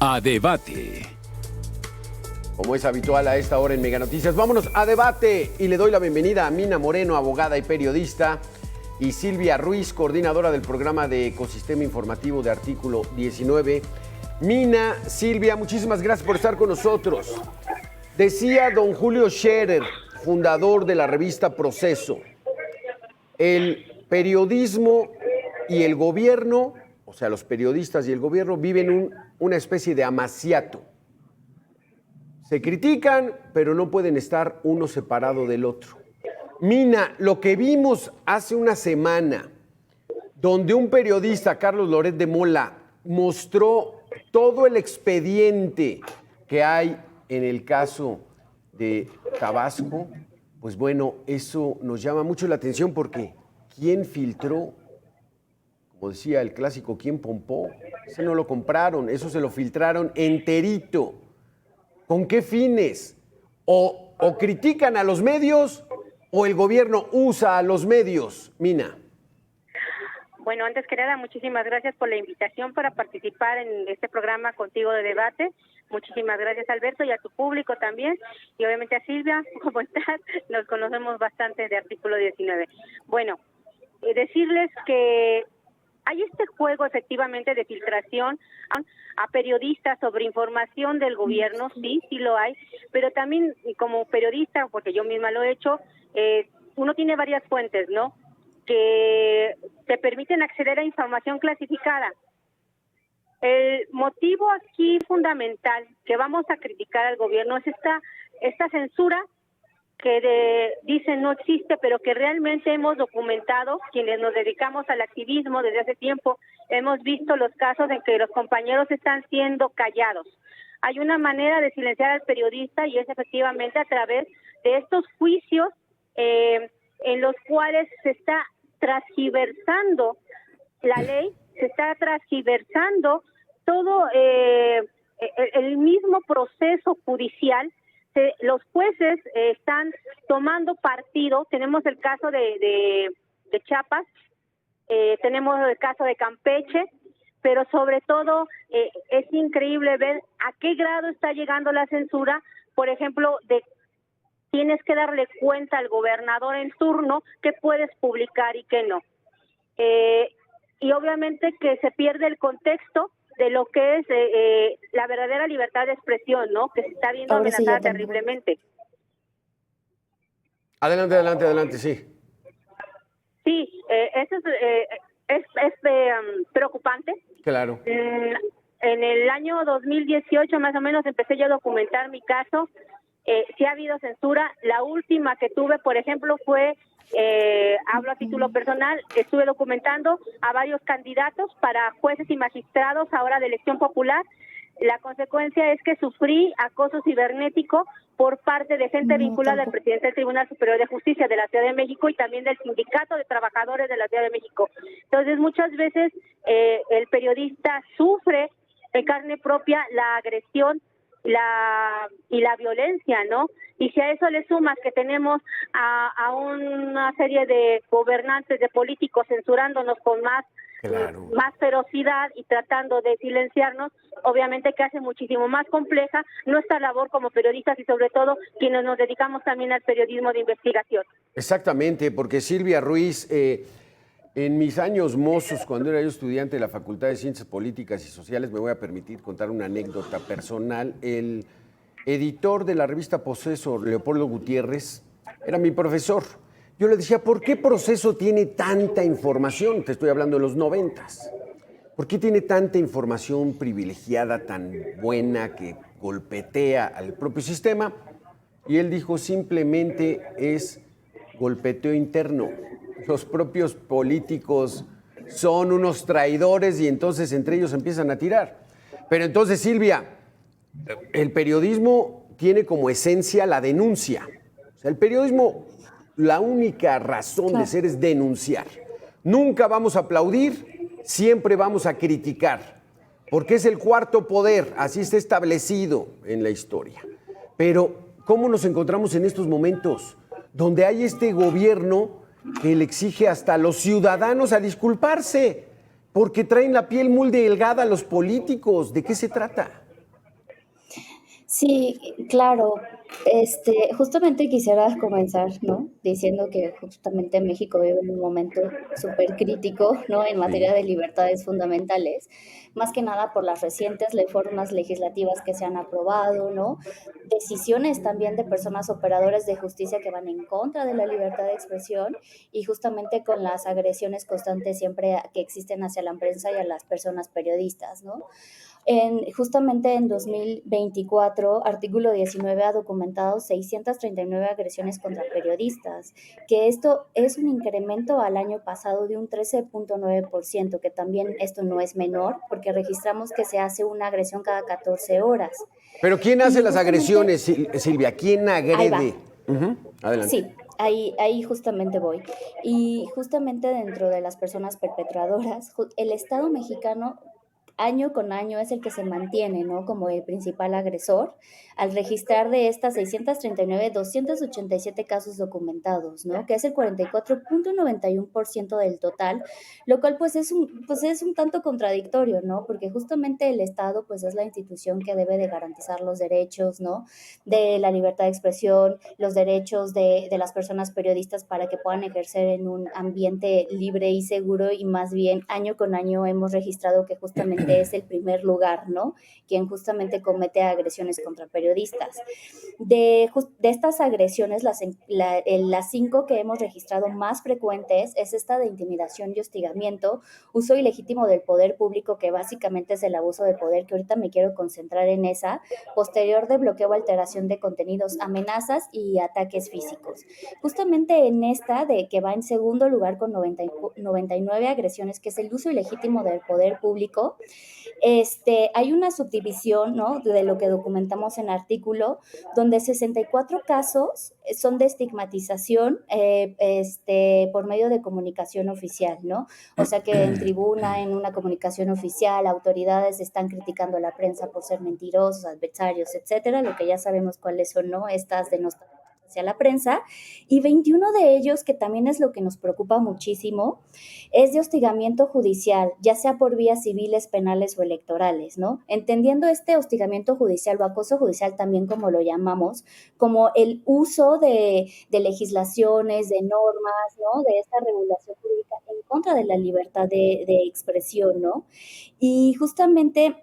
A debate. Como es habitual a esta hora en Mega Noticias, vámonos a debate y le doy la bienvenida a Mina Moreno, abogada y periodista, y Silvia Ruiz, coordinadora del programa de Ecosistema Informativo de Artículo 19. Mina, Silvia, muchísimas gracias por estar con nosotros. Decía don Julio Scherer, fundador de la revista Proceso, el periodismo y el gobierno, o sea, los periodistas y el gobierno viven una especie de amaciato. Se critican, pero no pueden estar uno separado del otro. Mina, lo que vimos hace una semana, donde un periodista, Carlos Loret de Mola, mostró todo el expediente que hay en el caso de Tabasco, pues bueno, eso nos llama mucho la atención porque ¿quién filtró? Como decía el clásico, ¿quién pompó? Ese no lo compraron, eso se lo filtraron enterito. ¿Con qué fines? O critican a los medios o el gobierno usa a los medios, Mina. Bueno, antes que nada, muchísimas gracias por la invitación para participar en este programa contigo de debate. Muchísimas gracias, Alberto, y a tu público también. Y obviamente a Silvia, ¿cómo estás? Nos conocemos bastante de Artículo 19. Bueno, decirles que hay este juego efectivamente de filtración a periodistas sobre información del gobierno, sí lo hay, pero también como periodista, porque yo misma lo he hecho, uno tiene varias fuentes, ¿no?, que te permiten acceder a información clasificada. El motivo aquí fundamental que vamos a criticar al gobierno es esta censura que dicen no existe, pero que realmente hemos documentado, quienes nos dedicamos al activismo desde hace tiempo, hemos visto los casos en que los compañeros están siendo callados. Hay una manera de silenciar al periodista y es efectivamente a través de estos juicios en los cuales se está transgiversando la ley, se está transgiversando todo el mismo proceso judicial. Los jueces están tomando partido. Tenemos el caso de Chiapas, tenemos el caso de Campeche, pero sobre todo es increíble ver a qué grado está llegando la censura, por ejemplo, de tienes que darle cuenta al gobernador en turno qué puedes publicar y qué no. Y obviamente que se pierde el contexto de lo que es la verdadera libertad de expresión, ¿no?, que se está viendo amenazada terriblemente. Adelante, sí. Sí, eso es preocupante. Claro. En el año 2018 más o menos empecé yo a documentar mi caso. Sí ha habido censura. La última que tuve, por ejemplo, fue, hablo a título personal, estuve documentando a varios candidatos para jueces y magistrados ahora de elección popular. La consecuencia es que sufrí acoso cibernético por parte de gente vinculada al presidente del Tribunal Superior de Justicia de la Ciudad de México y también del Sindicato de Trabajadores de la Ciudad de México. Entonces, muchas veces el periodista sufre en carne propia la agresión y la violencia, ¿no? Y si a eso le sumas que tenemos a una serie de gobernantes, de políticos censurándonos con más ferocidad y tratando de silenciarnos, obviamente que hace muchísimo más compleja nuestra labor como periodistas y sobre todo quienes nos dedicamos también al periodismo de investigación. Exactamente, porque Silvia Ruiz, en mis años mozos, cuando era yo estudiante de la Facultad de Ciencias Políticas y Sociales, me voy a permitir contar una anécdota personal. El editor de la revista Proceso, Leopoldo Gutiérrez, era mi profesor. Yo le decía, ¿por qué Proceso tiene tanta información? Te estoy hablando de los 90s. ¿Por qué tiene tanta información privilegiada, tan buena, que golpetea al propio sistema? Y él dijo, simplemente es golpeteo interno. Los propios políticos son unos traidores y entonces entre ellos empiezan a tirar. Pero entonces, Silvia, el periodismo tiene como esencia la denuncia. O sea, el periodismo, la única razón de ser es denunciar. Nunca vamos a aplaudir, siempre vamos a criticar, porque es el cuarto poder, así está establecido en la historia. Pero, ¿cómo nos encontramos en estos momentos donde hay este gobierno que le exige hasta a los ciudadanos a disculparse porque traen la piel muy delgada a los políticos? ¿De qué se trata? Sí, claro. Justamente quisiera comenzar, ¿no? Diciendo que justamente México vive en un momento súper crítico, ¿no? En Sí. materia de libertades fundamentales, más que nada por las recientes reformas legislativas que se han aprobado, ¿no? Decisiones también de personas operadoras de justicia que van en contra de la libertad de expresión y justamente con las agresiones constantes siempre que existen hacia la prensa y a las personas periodistas, ¿no? Justamente en 2024, artículo 19 ha documentado 639 agresiones contra periodistas, que esto es un incremento al año pasado de un 13.9%, que también esto no es menor, porque registramos que se hace una agresión cada 14 horas. Pero ¿quién hace Y las justamente, agresiones, Silvia? ¿Quién ahí va, agrede? Ujú. Adelante. sí, ahí justamente voy. Y justamente dentro de las personas perpetradoras, el Estado mexicano año con año es el que se mantiene, ¿no? Como el principal agresor, al registrar de estas 639, 287 casos documentados, ¿no? Que es el 44.91% del total, lo cual pues es un tanto contradictorio, ¿no? Porque justamente el Estado pues es la institución que debe de garantizar los derechos, ¿no? De la libertad de expresión, los derechos de las personas periodistas para que puedan ejercer en un ambiente libre y seguro, y más bien año con año hemos registrado que justamente es el primer lugar, ¿no? Quien justamente comete agresiones contra periodistas. De estas agresiones, las 5 que hemos registrado más frecuentes es esta de intimidación y hostigamiento, uso ilegítimo del poder público, que básicamente es el abuso de poder, que ahorita me quiero concentrar en esa, posterior de bloqueo o alteración de contenidos, amenazas y ataques físicos. Justamente en esta, de que va en segundo lugar con 99 agresiones, que es el uso ilegítimo del poder público, hay una subdivisión, ¿no? De lo que documentamos en artículo, donde 64 casos son de estigmatización por medio de comunicación oficial, ¿no? O sea que en tribuna, en una comunicación oficial, autoridades están criticando a la prensa por ser mentirosos, adversarios, etcétera, lo que ya sabemos cuáles son, ¿no? Estas denostaciones hacia la prensa, y 21 de ellos, que también es lo que nos preocupa muchísimo, es de hostigamiento judicial, ya sea por vías civiles, penales o electorales, ¿no? Entendiendo este hostigamiento judicial o acoso judicial también, como lo llamamos, como el uso de legislaciones, de normas, ¿no? De esta regulación jurídica en contra de la libertad de expresión, ¿no? Y justamente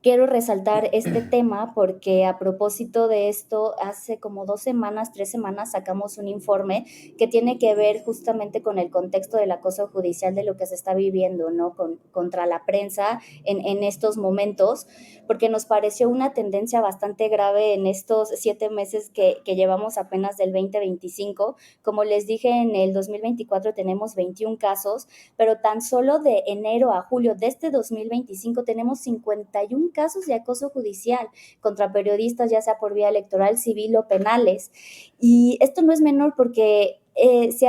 quiero resaltar este tema porque a propósito de esto, hace como 2 semanas, 3 semanas, sacamos un informe que tiene que ver justamente con el contexto del acoso judicial de lo que se está viviendo, ¿no? Contra la prensa en estos momentos, porque nos pareció una tendencia bastante grave en estos 7 meses que llevamos apenas del 2025. Como les dije, en el 2024 tenemos 21 casos, pero tan solo de enero a julio de este 2025 tenemos 51 casos de acoso judicial contra periodistas, ya sea por vía electoral, civil o penales. Y esto no es menor porque se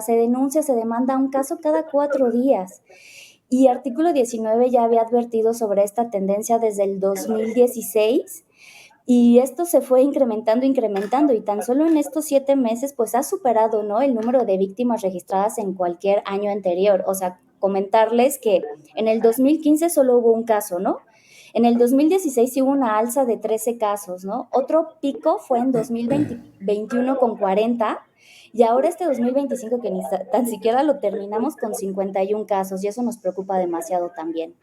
denuncia, se demanda un caso cada 4 días. Y artículo 19 ya había advertido sobre esta tendencia desde el 2016, y esto se fue incrementando, y tan solo en estos 7 meses pues ha superado, ¿no? El número de víctimas registradas en cualquier año anterior. O sea, comentarles que en el 2015 solo hubo un caso, ¿no? En el 2016 sí hubo una alza de 13 casos, ¿no? Otro pico fue en 2021 con 40, y ahora este 2025 que ni tan siquiera lo terminamos con 51 casos, y eso nos preocupa demasiado también.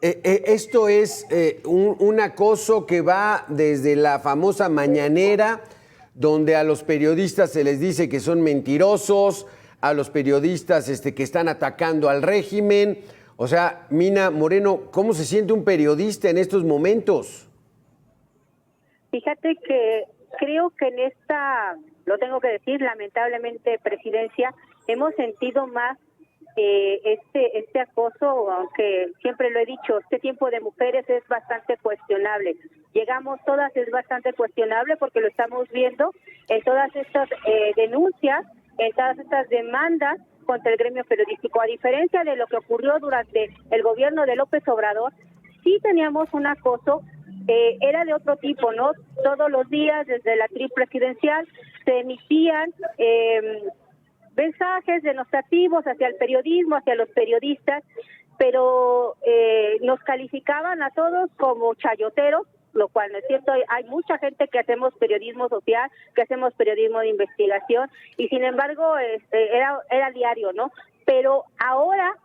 Esto es un acoso que va desde la famosa mañanera, donde a los periodistas se les dice que son mentirosos, a los periodistas que están atacando al régimen. O sea, Mina Moreno, ¿cómo se siente un periodista en estos momentos? Fíjate que creo que en esta, lo tengo que decir, lamentablemente, presidencia, hemos sentido más este acoso, aunque siempre lo he dicho, este tiempo de mujeres es bastante cuestionable. Llegamos todas, es bastante cuestionable porque lo estamos viendo en todas estas denuncias, en todas estas demandas contra el gremio periodístico. A diferencia de lo que ocurrió durante el gobierno de López Obrador, sí teníamos un acoso, era de otro tipo, ¿no? Todos los días desde la trib presidencial se emitían mensajes denostativos hacia el periodismo, hacia los periodistas, pero nos calificaban a todos como chayoteros, lo cual no es cierto. Hay mucha gente que hacemos periodismo social, que hacemos periodismo de investigación, y sin embargo era diario, ¿no? Pero ahora,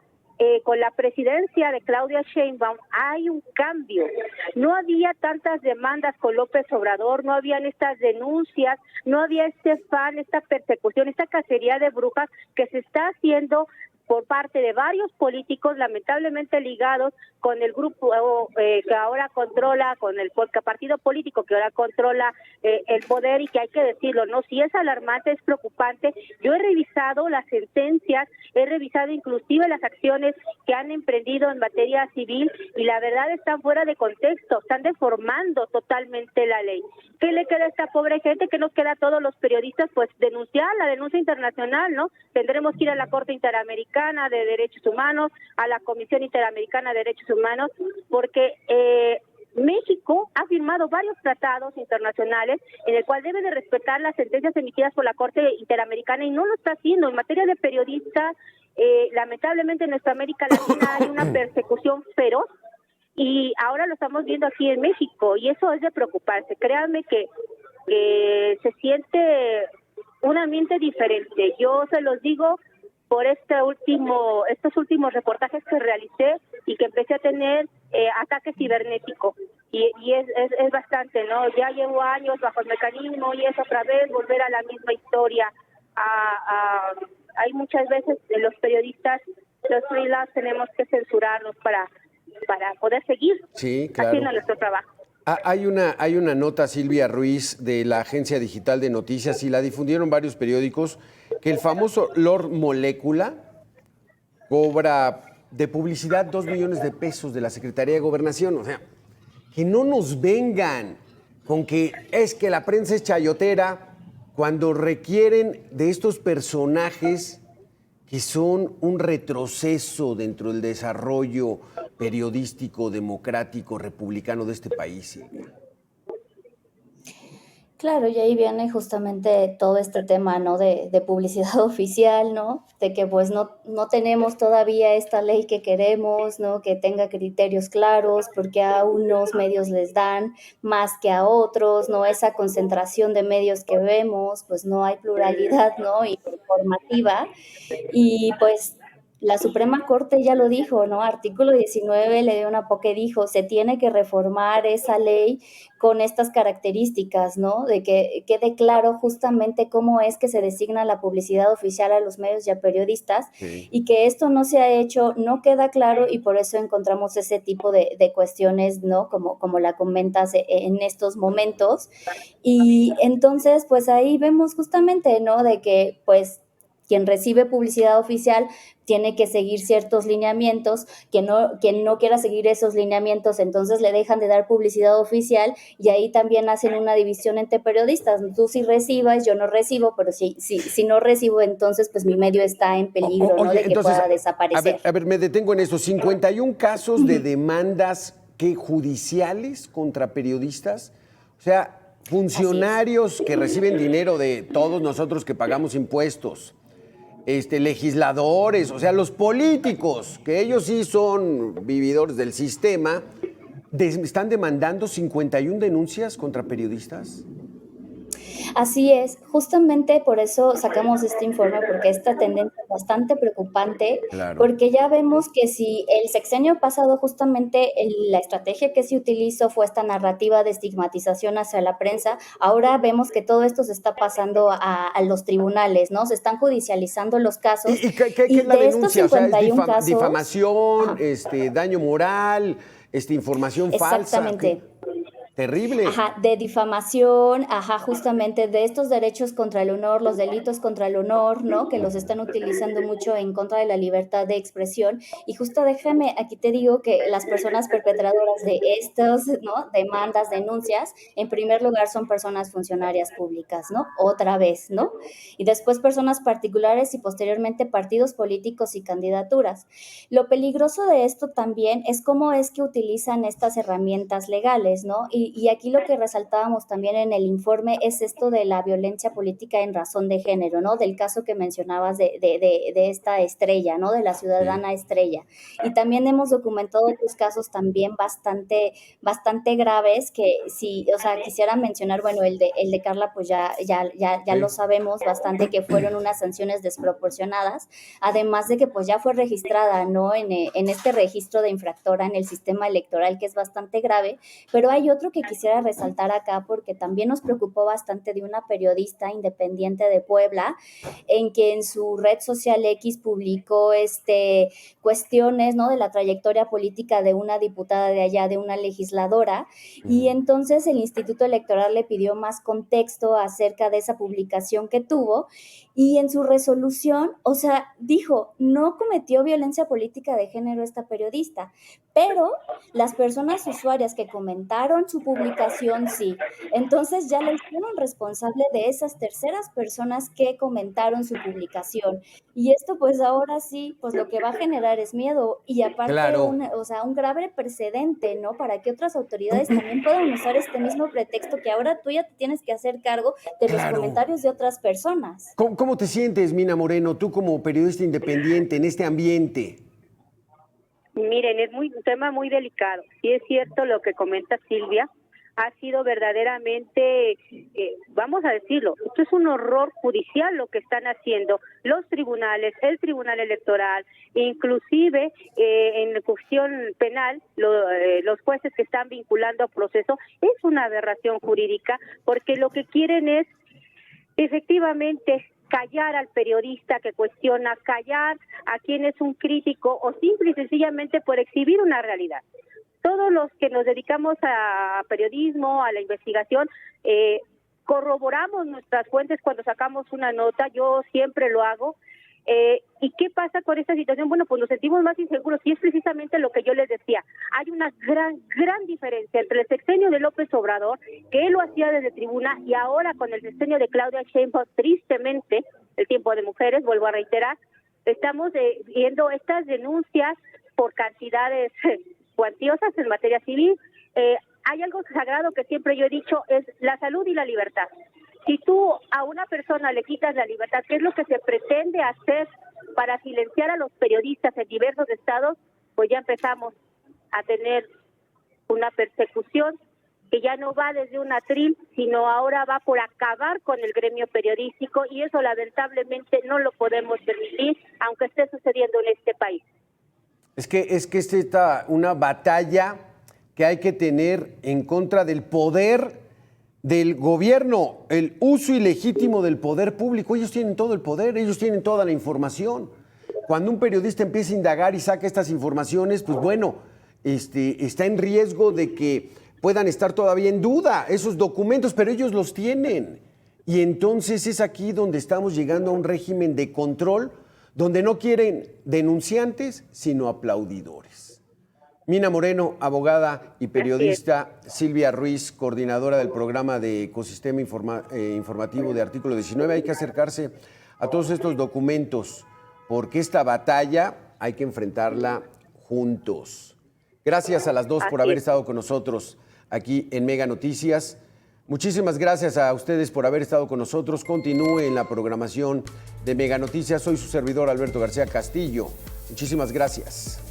con la presidencia de Claudia Sheinbaum hay un cambio. No había tantas demandas con López Obrador, no habían estas denuncias, no había este afán, esta persecución, esta cacería de brujas que se está haciendo por parte de varios políticos, lamentablemente ligados con el grupo que ahora controla, con el partido político que ahora controla el poder, y que hay que decirlo, ¿no? Si es alarmante, es preocupante. Yo he revisado las sentencias, he revisado inclusive las acciones que han emprendido en materia civil, y la verdad están fuera de contexto, están deformando totalmente la ley. ¿Qué le queda a esta pobre gente? ¿Qué nos queda a todos los periodistas? Pues denunciar la denuncia internacional, ¿no? Tendremos que ir a la Corte Interamericana de Derechos Humanos, a la Comisión Interamericana de Derechos Humanos, porque México ha firmado varios tratados internacionales en el cual debe de respetar las sentencias emitidas por la Corte Interamericana, y no lo está haciendo. En materia de periodistas, lamentablemente en nuestra América Latina hay una persecución feroz, y ahora lo estamos viendo aquí en México, y eso es de preocuparse. Créanme que se siente un ambiente diferente. Yo se los digo por estos últimos reportajes que realicé y que empecé a tener ataques cibernéticos, y es bastante, ¿no? Ya llevo años bajo el mecanismo, y es otra vez volver a la misma historia. Hay muchas veces los periodistas, los freelance, tenemos que censurarnos para poder seguir haciendo nuestro trabajo. Hay una nota, Silvia Ruiz, de la Agencia Digital de Noticias, y la difundieron varios periódicos, que el famoso Lord Molécula cobra de publicidad 2 millones de pesos de la Secretaría de Gobernación. O sea, que no nos vengan con que es que la prensa es chayotera cuando requieren de estos personajes que son un retroceso dentro del desarrollo periodístico, democrático, republicano de este país, Silvia. Claro, y ahí viene justamente todo este tema, ¿no? De publicidad oficial, ¿no? De que pues no tenemos todavía esta ley que queremos, ¿no? Que tenga criterios claros, porque a unos medios les dan más que a otros, ¿no? Esa concentración de medios que vemos, pues no hay pluralidad, ¿no? Informativa. Y pues la Suprema Corte ya lo dijo, ¿no? Artículo 19 le dio una que dijo, se tiene que reformar esa ley con estas características, ¿no? De que quede claro justamente cómo es que se designa la publicidad oficial a los medios y a periodistas, y que esto no se ha hecho, no queda claro, y por eso encontramos ese tipo de cuestiones, ¿no? Como la comentas en estos momentos. Y entonces, pues ahí vemos justamente, ¿no? De que, pues, quien recibe publicidad oficial tiene que seguir ciertos lineamientos, quien no quiera seguir esos lineamientos, entonces le dejan de dar publicidad oficial, y ahí también hacen una división entre periodistas. Tú sí recibas, yo no recibo, pero si no recibo, entonces pues mi medio está en peligro, ¿no? De que entonces, pueda desaparecer. A ver, me detengo en eso. 51 casos de demandas judiciales contra periodistas. O sea, funcionarios que reciben dinero de todos nosotros que pagamos impuestos. Legisladores, o sea, los políticos, que ellos sí son vividores del sistema, están demandando 51 denuncias contra periodistas. Así es, justamente por eso sacamos este informe, porque esta tendencia es bastante preocupante, claro. Porque ya vemos que si el sexenio pasado justamente la estrategia que se utilizó fue esta narrativa de estigmatización hacia la prensa, ahora vemos que todo esto se está pasando a los tribunales, ¿no? Se están judicializando los casos. ¿Y qué es la denuncia? O sea, ¿es difamación, daño moral, información falsa? Exactamente. Terrible. Ajá, de difamación, justamente de estos derechos contra el honor, los delitos contra el honor, ¿no? Que los están utilizando mucho en contra de la libertad de expresión. Y justo déjame, aquí te digo que las personas perpetradoras de estos, ¿no? Demandas, denuncias, en primer lugar son personas funcionarias públicas, ¿no? Otra vez, ¿no? Y después personas particulares, y posteriormente partidos políticos y candidaturas. Lo peligroso de esto también es cómo es que utilizan estas herramientas legales, ¿no? Y Y aquí lo que resaltábamos también en el informe es esto de la violencia política en razón de género, ¿no? Del caso que mencionabas de esta estrella, ¿no? De la ciudadana estrella. Y también hemos documentado otros casos también bastante graves que sí, o sea, quisiera mencionar, bueno, el de Carla, pues ya lo sabemos bastante, que fueron unas sanciones desproporcionadas, además de que pues ya fue registrada, ¿no? En este registro de infractora en el sistema electoral, que es bastante grave. Pero hay otro que quisiera resaltar acá porque también nos preocupó bastante, de una periodista independiente de Puebla, en que en su red social X publicó cuestiones, ¿no? De la trayectoria política de una diputada de allá, de una legisladora, y entonces el Instituto Electoral le pidió más contexto acerca de esa publicación que tuvo, y en su resolución, o sea, dijo, no cometió violencia política de género esta periodista, pero las personas usuarias que comentaron su publicación sí. Entonces ya la hicieron responsable de esas terceras personas que comentaron su publicación. Y esto pues ahora sí, pues lo que va a generar es miedo, y aparte Claro. un grave precedente, ¿no? Para que otras autoridades también puedan usar este mismo pretexto, que ahora tú ya te tienes que hacer cargo de los comentarios de otras personas. ¿Cómo te sientes, Mina Moreno, tú como periodista independiente en este ambiente? Miren, es un tema muy delicado. Sí es cierto lo que comenta Silvia, ha sido verdaderamente, vamos a decirlo, esto es un horror judicial lo que están haciendo los tribunales, el Tribunal Electoral, inclusive en cuestión penal, los jueces que están vinculando a proceso. Es una aberración jurídica, porque lo que quieren es efectivamente callar al periodista que cuestiona, callar a quien es un crítico, o simple y sencillamente por exhibir una realidad. Todos los que nos dedicamos a periodismo, a la investigación, corroboramos nuestras fuentes cuando sacamos una nota. Yo siempre lo hago. ¿Y qué pasa con esta situación? Bueno, pues nos sentimos más inseguros, y es precisamente lo que yo les decía. Hay una gran diferencia entre el sexenio de López Obrador, que él lo hacía desde tribuna, y ahora con el sexenio de Claudia Sheinbaum, tristemente, el tiempo de mujeres, vuelvo a reiterar, estamos viendo estas denuncias por cantidades cuantiosas en materia civil. Hay algo sagrado que siempre yo he dicho, es la salud y la libertad. Si tú a una persona le quitas la libertad, ¿qué es lo que se pretende hacer para silenciar a los periodistas en diversos estados? Pues ya empezamos a tener una persecución que ya no va desde un atril, sino ahora va por acabar con el gremio periodístico, y eso lamentablemente no lo podemos permitir, aunque esté sucediendo en este país. Es que esta una batalla que hay que tener en contra del poder del gobierno, el uso ilegítimo del poder público. Ellos tienen todo el poder, ellos tienen toda la información. Cuando un periodista empieza a indagar y saca estas informaciones, pues bueno, está en riesgo de que puedan estar todavía en duda esos documentos, pero ellos los tienen. Y entonces es aquí donde estamos llegando a un régimen de control, donde no quieren denunciantes, sino aplaudidores. Mina Moreno, abogada y periodista, Silvia Ruiz, coordinadora del programa de Ecosistema Informativo de Artículo 19. Hay que acercarse a todos estos documentos, porque esta batalla hay que enfrentarla juntos. Gracias a las dos por haber estado con nosotros aquí en Mega Noticias. Muchísimas gracias a ustedes por haber estado con nosotros. Continúe en la programación de Mega Noticias. Soy su servidor, Alberto García Castillo. Muchísimas gracias.